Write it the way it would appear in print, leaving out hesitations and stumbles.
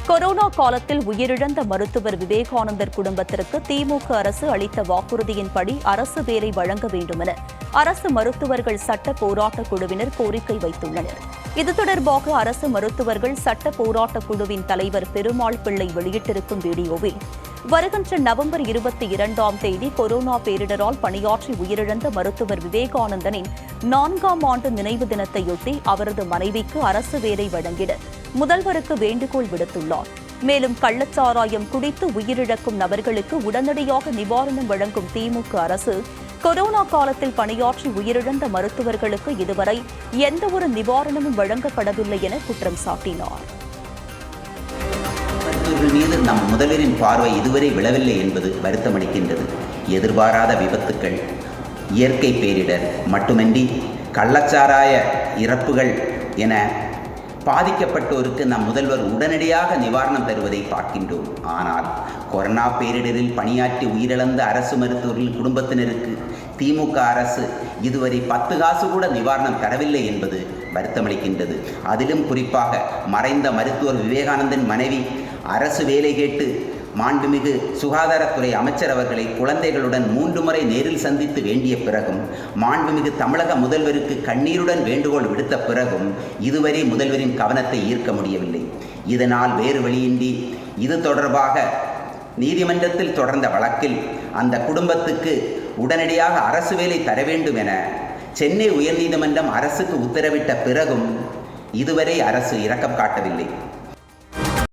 Corona காலத்தில் உயிரிழந்த மருத்துவர் விவேகானந்தர் குடும்பத்திற்கு திமுக அரசு அளித்த வாக்குறுதியின்படி அரசு வேலை வழங்க வேண்டுமென அரசு மருத்துவர்கள் சட்ட போராட்டக் குழுவினர் கோரிக்கை வைத்துள்ளனர். இது தொடர்பாக அரசு மருத்துவர்கள் சட்ட போராட்டக் குழுவின் தலைவர் பெருமாள் பிள்ளை வெளியிட்டிருக்கும் வீடியோவில், வருகின்ற நவம்பர் 22ஆம் தேதி கொரோனா பேரிடரால் பணியாற்றி உயிரிழந்த மருத்துவர் விவேகானந்தனின் 4ஆம் ஆண்டு நினைவு தினத்தையொட்டி அவரது மனைவிக்கு அரசு வேலை வழங்கிட முதல்வருக்கு வேண்டுகோள் விடுத்துள்ளார். மேலும் கள்ளச்சாராயம் குடித்து உயிரிழக்கும் நபர்களுக்கு உடனடியாக நிவாரணம் வழங்கும் திமுக அரசு கொரோனா காலத்தில் பணியாற்றி உயிரிழந்த மருத்துவர்களுக்கு இதுவரை எந்தவொரு நிவாரணமும் வழங்கப்படவில்லை என குற்றம் சாட்டினார். மருத்துவர்கள் மீது நம் முதல்வரின் பார்வை இதுவரை விழவில்லை என்பது வருத்தமளிக்கின்றது. எதிர்பாராத விபத்துக்கள், இயற்கை பேரிடர் மட்டுமின்றி கள்ளச்சாராய இறப்புகள் என பாதிக்கப்பட்டோருக்கு நம் முதல்வர் உடனடியாக நிவாரணம் தருவதை பார்க்கின்றோம். ஆனால் கொரோனா பேரிடரில் பணியாற்றி உயிரிழந்த அரசு மருத்துவர்களின் குடும்பத்தினருக்கு திமுக அரசு இதுவரை 10 காசு கூட நிவாரணம் தரவில்லை என்பது வருத்தமளிக்கின்றது. அதிலும் குறிப்பாக மறைந்த மருத்துவர் விவேகானந்தன் மனைவி அரசு வேலை கேட்டு மாண்புமிகு சுகாதாரத்துறை அமைச்சர் அவர்களை குழந்தைகளுடன் 3 முறை நேரில் சந்தித்து வேண்டிய பிறகும், மாண்புமிகு தமிழக முதல்வருக்கு கண்ணீருடன் வேண்டுகோள் விடுத்த பிறகும் இதுவரை முதல்வரின் கவனத்தை ஈர்க்க முடியவில்லை. இதனால் வேறு வழியின்றி இது தொடர்பாக நீதிமன்றத்தில் தொடர்ந்த வழக்கில் அந்த குடும்பத்துக்கு உடனடியாக அரசு வேலை தர வேண்டும் என சென்னை உயர்நீதிமன்றம் அரசுக்கு உத்தரவிட்ட பிறகும் இதுவரை அரசு இரக்கம் காட்டவில்லை.